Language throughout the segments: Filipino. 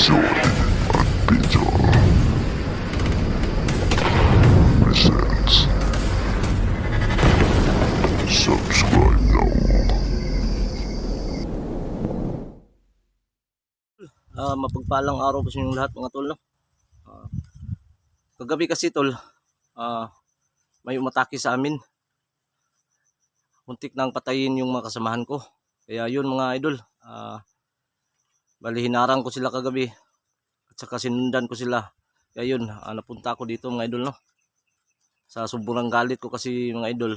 Joy Peter presents. Subscribe now. Mapagpalang araw po sa inyong lahat mga tol, no? Kagabi kasi tol, may umatake sa amin. Muntik nang patayin yung mga kasamahan ko. Kaya yun mga idol, bali hinarang ko sila kagabi at saka sinundan ko sila. Kaya yun, napunta ako dito mga idol, no? Sa sobrang galit ko kasi mga idol,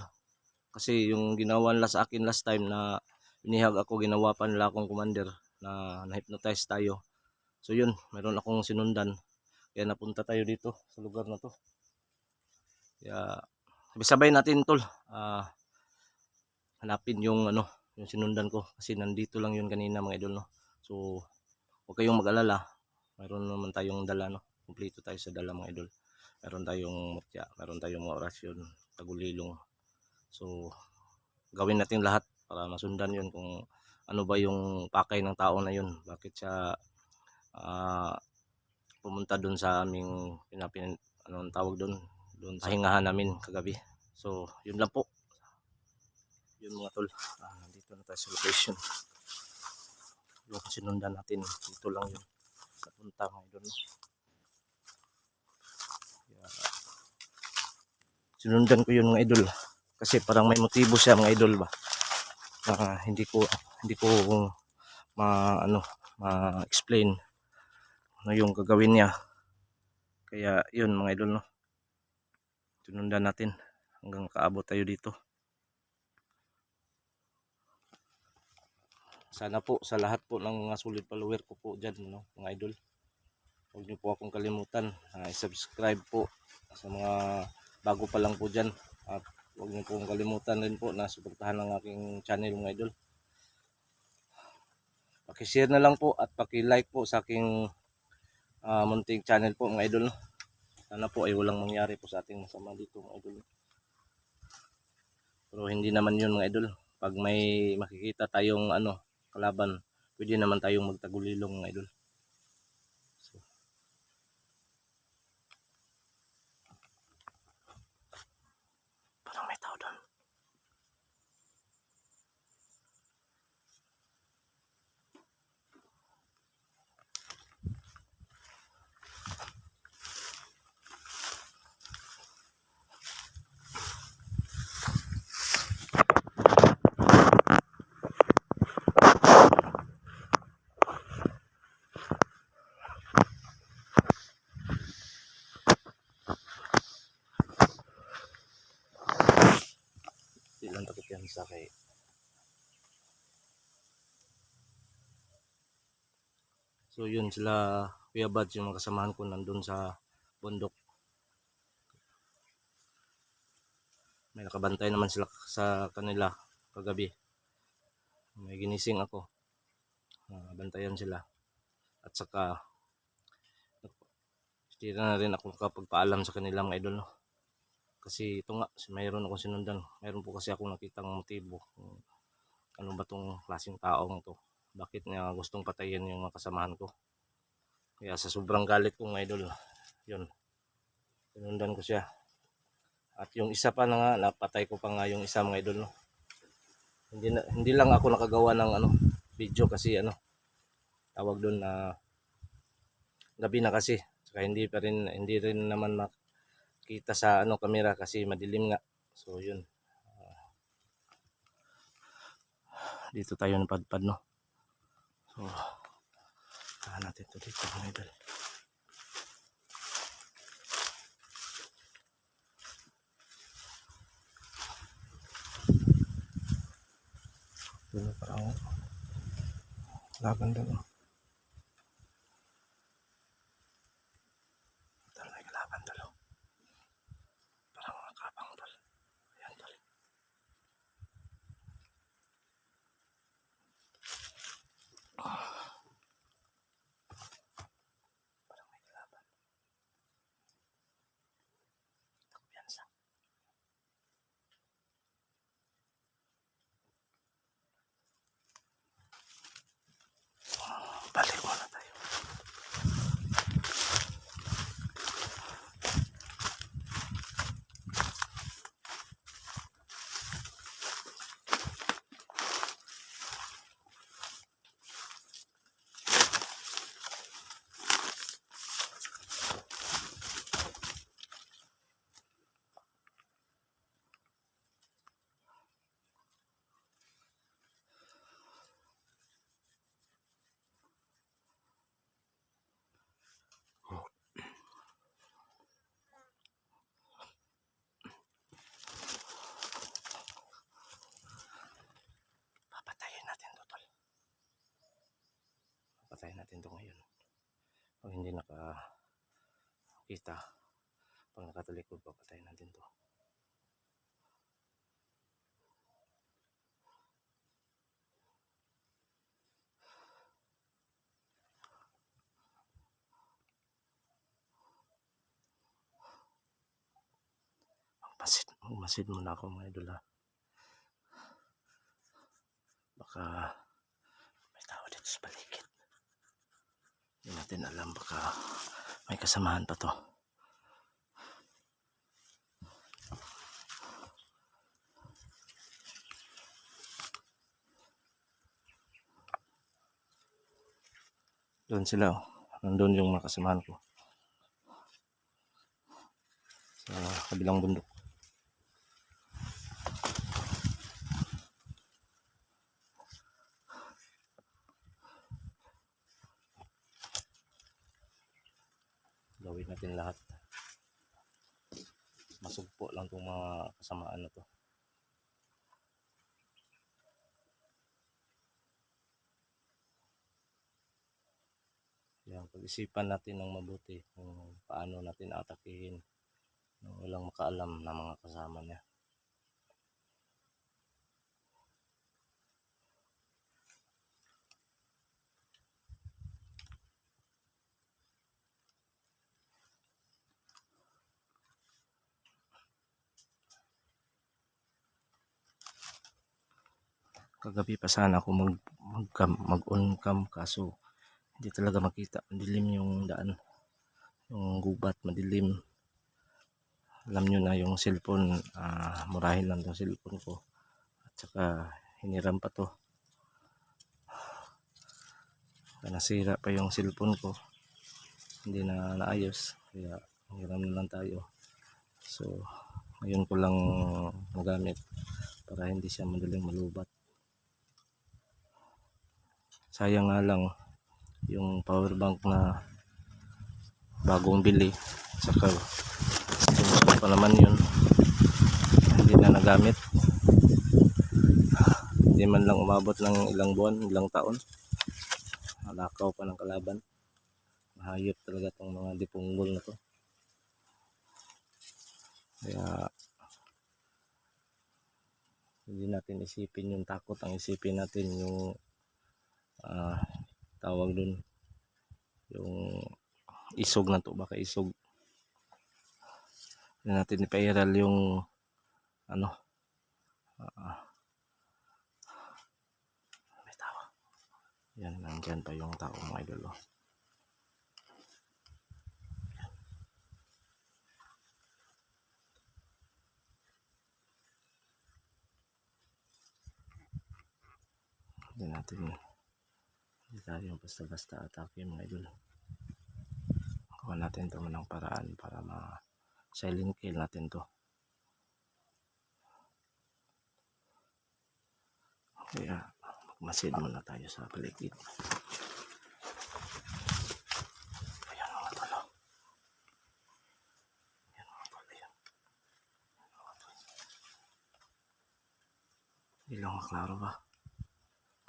kasi yung ginawa nila sa akin last time na binihag ako, ginawa pa nila akong commander na na-hypnotize tayo. So yun, meron akong sinundan. Kaya napunta tayo dito sa lugar na to. Kaya sabay natin tol, hanapin yung yung sinundan ko kasi nandito lang yun kanina mga idol, no. So huwag kayong mag-alala, mayroon naman tayong dala, no. Kumpleto tayo sa dala mga idol. Meron tayong mutya, meron tayong mga orasyon, tagulilong. So gawin natin lahat para masundan yun kung ano ba yung pakay ng tao na yun, bakit siya pumunta doon sa aming anong tawag doon sa hingahan namin kagabi. So yun lang po, yun mga tol. Nandito na tayo sa location. Yung sinundan natin dito lang yun napunta mga idol, no? Kaya, sinundan ko yun mga idol kasi parang may motibo siya mga idol ba, hindi ko ma-explain ano yung gagawin niya. Kaya yun mga idol, no, sinundan natin hanggang kaabot tayo dito. Sana po sa lahat po ng mga solid follower ko po dyan, no, mga idol, huwag niyo po akong kalimutan, i-subscribe po sa mga bago pa lang po dyan. At huwag niyo po akong kalimutan rin po na suportahan ang aking channel mga idol. Paki-share na lang po at paki-like po sa aking munting channel po mga idol, no? Sana po ay walang mangyari po sa ating masama dito mga idol. Pero hindi naman yun mga idol. Pag may makikita tayong kalaban, pwede naman tayong magtagulilong mga idol. So, parang may tao doon. Ilang takot yan sa kay. So yun sila Kuya Bads, yung mga kasamahan ko nandun sa bundok. May nakabantay naman sila sa kanila kagabi. May ginising ako, bantayan sila. At saka hindi na rin ako nakapagpaalam sa kanila mga idol, no? Kasi ito nga, mayroon akong sinundan. Mayroon po kasi akong nakitang motibo. Ano ba tong klaseng taong to? Bakit niya gustong patayin yung mga kasamahan ko? Kaya sa sobrang galit ko mga idol, yun, sinundan ko siya. At yung isa pa na nga, napatay ko pa nga yung isa mga idol, no? Hindi lang ako nakagawa ng video kasi tawag doon na gabi na kasi. Saka hindi rin naman makita sa kamera kasi madilim nga. So yun. Dito tayo napadpad, no. So natin to dito mga idol. Dito parang laban doon. May laban doon. Parang nakabang doon. Ayan doon. Parang may laban. Kumpiyansa. patayin natin to ngayon. Pag hindi nakakita, pag nakatalikod, papatayin natin to. Magmasid muna ako mga idol ha. Baka may tao dito sa paligid. Hindi natin alam, baka may kasamahan pa to. Doon sila, nandun yung mga kasamahan ko sa kabilang bundok. Gawin natin lahat. Masugpo lang itong mga kasamaan na to. Yan, pag-isipan natin ng mabuti kung paano natin atakihin nang walang makaalam na mga kasama niya. Kagabi pa sana ako mag-on cam, kaso hindi talaga makita. Madilim yung daan, yung gubat, madilim. Alam nyo na yung cellphone, murahin lang yung cellphone ko. At saka hiniram pa to. Nasira pa yung cellphone ko. Hindi na naayos. Kaya hiniram na lang tayo. So, ngayon ko lang magamit para hindi siya madaling malubat. Sayang nga lang yung power bank na bagong bili, saka sinusunod pa naman yun, hindi na nagamit. Hindi man lang umabot ng ilang buwan, ilang taon. Nalakaw pa ng kalaban. Mahayop talaga tong mga dipunggol na to. Kaya hindi natin isipin yung takot, ang isipin natin yung tawag dun, yung isog na to, baka isog. Hindi natin ipairal yung may tao. Yan, nandyan pa yung tao mga idol. Hindi tayo basta-basta atake mga idol. Gawa natin ito ng paraan para ma-silent kill natin to. Kaya magmasid muna tayo sa paligid. Ayan mga tolo. Ayan mga tolo yan. Hindi lang maklaro ba?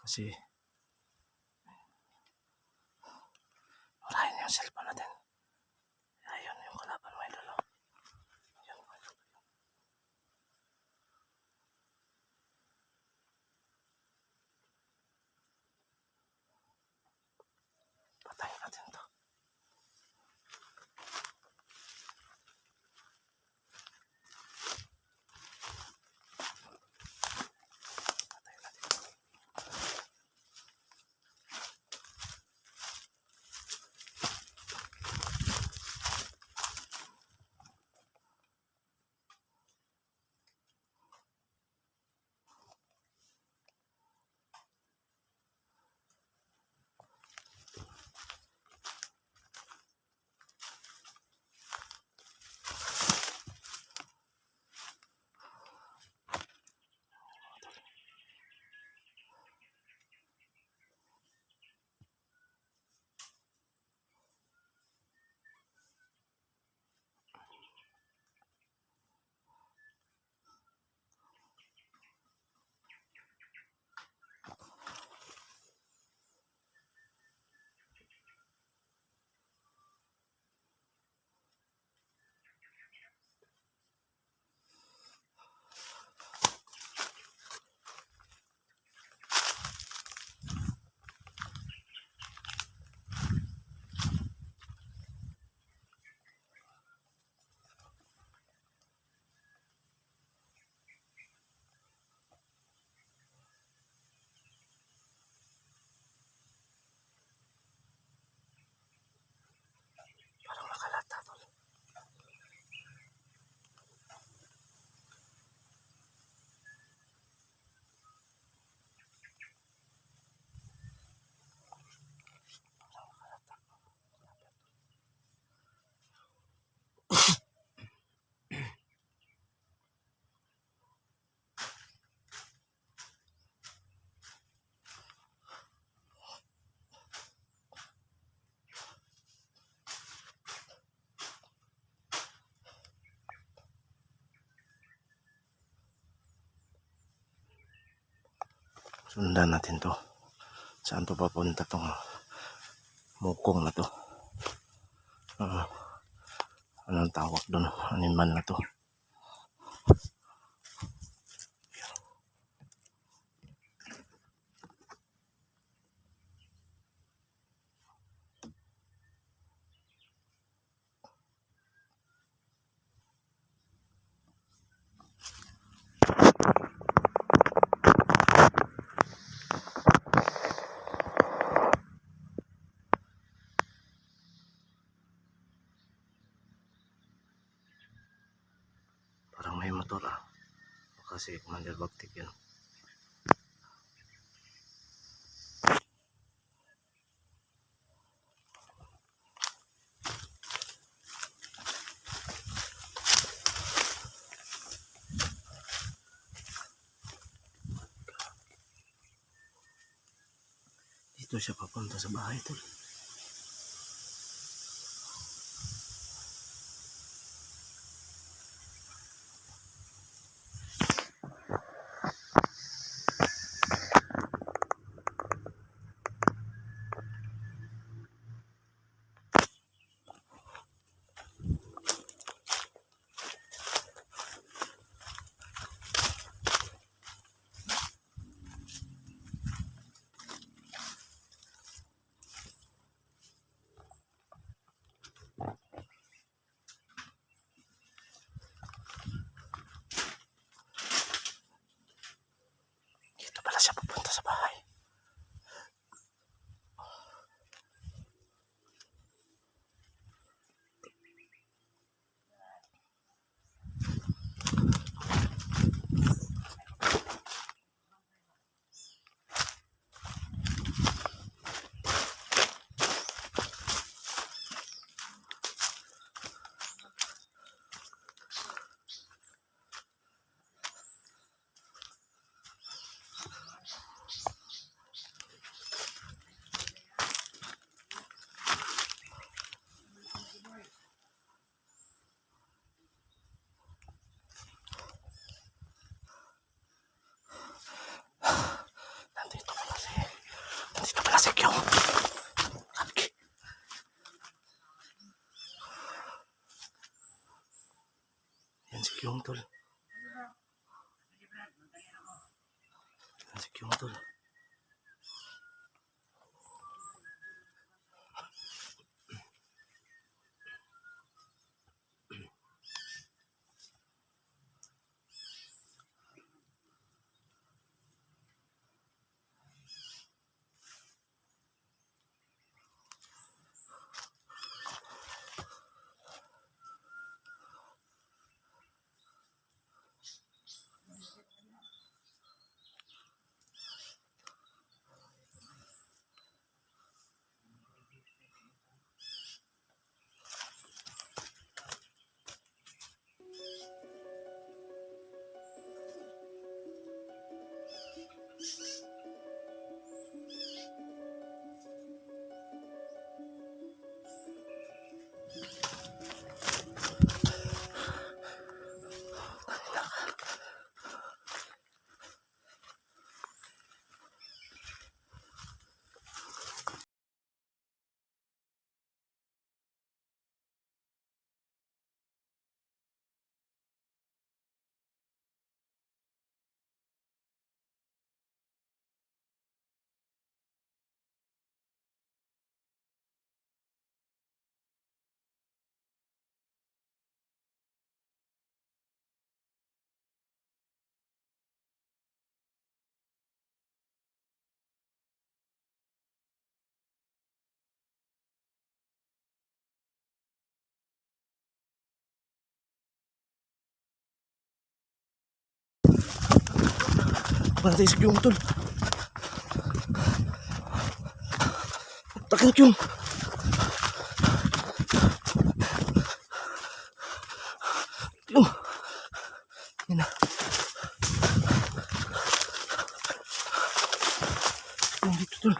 Kasi wala yung cellphone natin. Ayun yung kalaban mga idol. Ayun mga idol. Patayin natin to. Patayin natin to. Sundan natin to. Saan to papunta tong mukong na to? Anong tawag doon? Animal na to. Parang may motor kasi Commander Bactic yun. Dito siya papunta sa bahay tol. Dito pala siya papunta sa bahay. Nandito pala si Kyung. Yan si Kyung tol. Yan si Kyung tol. Wala tayo si Kyung tol. Takin Kyung. Kyung. Yan na. Kyung dito tol.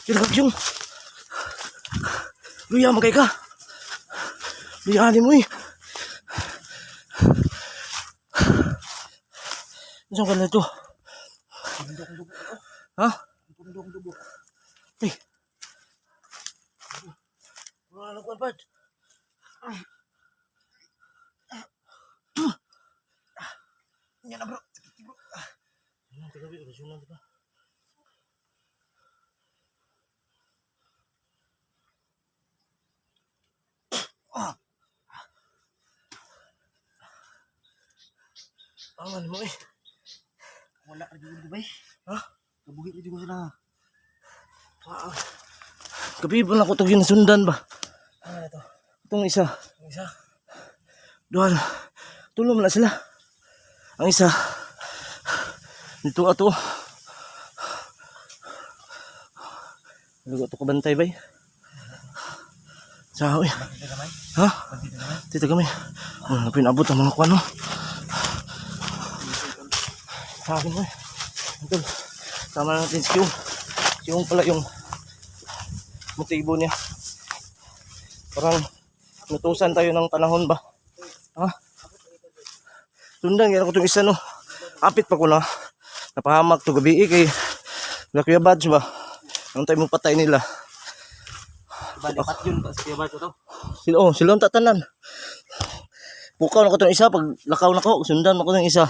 Kira Kyung. Luya magay ka. Luya mo eh. Saan ka na ito? Ha? Dugo. Eh. Wala na kuwan, Bart. Yan na bro. Ano, tagabi, orasyonan, di ba? Aman mo eh. Wala ka dito ba? Ha? Kabuhi dito sila. Gabi pa na ko ito ginasundan ba? Ano na to? Itong isa. Ang isa? Duhan. Tulong na sila. Ang isa. Dito ato. Lugo ito kabantay ba? Sa uy. Dito naman? Ha? Dito naman? Dito kami. Pinabot ang mga kuano. Sa akin mo eh. Ito. Tama na natin si Yung. Si Yung pala yung motibo niya. Parang nutusan tayo ng panahon ba? Ha? Sundan, gano'n ko itong isa no. Apit pa ko na. Napahamak to gabi kay Kuya Badge ba? Anong tayo mong patay nila? Lipat yun. Kaya ba ito to? Sila ang tatanan. Pukaw na ko itong isa. Pag lakaw na ko, sundan mo ko itong isa.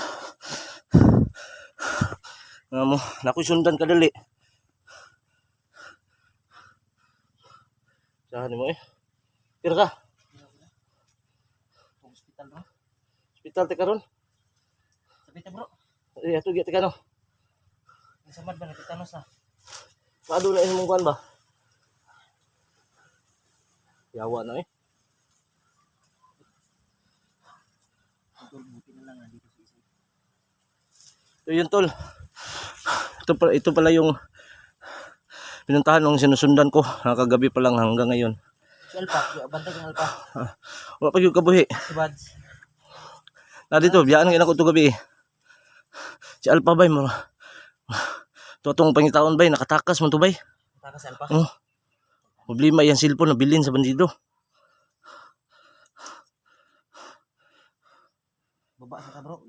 Nako'y sundan kadali. Saan mo eh? Tira ka. Hospital bro. Hospital te karon. Sabi ta bro. Eh ato gyud te kano. Ang samad ba nagtitanos na? Paado na imong kuan ba? Yawa na eh. Buti na lang dito sa isa. Ito yun tol. Ito pala yung pinuntahan ng sinusundan ko. Nakagabi pa lang hanggang ngayon. Si Alpa. Bantay kang Alpa. Wala pa yung kabuhi. Si Bads. Na dito, biyaan ng ina ko ito gabi. Si Alpa bay mo. Ito itong pangitaon bay, nakatakas mo ito bay. Taka si Alpa. Oh. Problema yan cellphone na bilin sa bandido. Baba sa ka bro.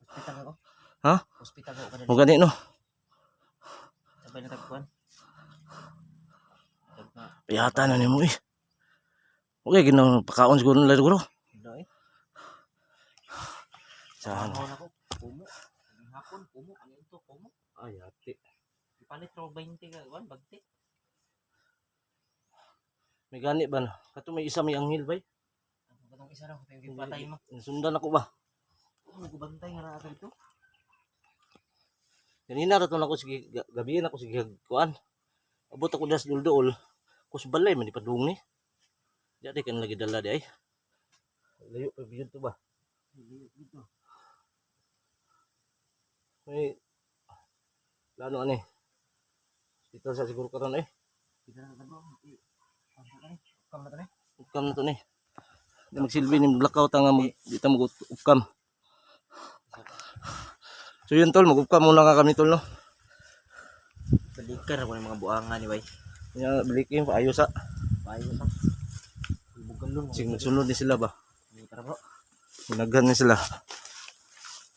Hospital ako. Ha? Hospital ako kadali. O gani no. Sabay na tagpuan. Piyata na ni mo eh. Okay, ginaw pakaon siguro nila siguro. Hindi eh. Saan? Ako na ko. Pumo. Ang hapon. Pumo. Ano ito? Pumo. Ay, ati. Ipalit ro 20 ka. Bagti. May gani ba na? Kato may isa may anghel bay. Ang katong isa raw. Yung patay mo. Sundan ako ba? Nagbantay nga na ito. Kanina raton ako sige gabi na ako sige kuan. Abot ako das duldool. Kus balay man ipadung ni. Jadi kan lagi dala di ay. Layo pa biyon to ba? Dito. May lano ani. Dito sa siguro karon eh. Kita na bro. Kam na to ni. Ukam na to ni. Di magsilbi ni blackout nga dito mag ukam. So yun tol, mag-ukam muna ka kami tol no. Balikan ako ng mga buangan ni bay. Nya balikin pa ayos sa. Payo pa. Bugan lun. Sig magsunod ni sila ba? Tara bro. Naghan ni sila.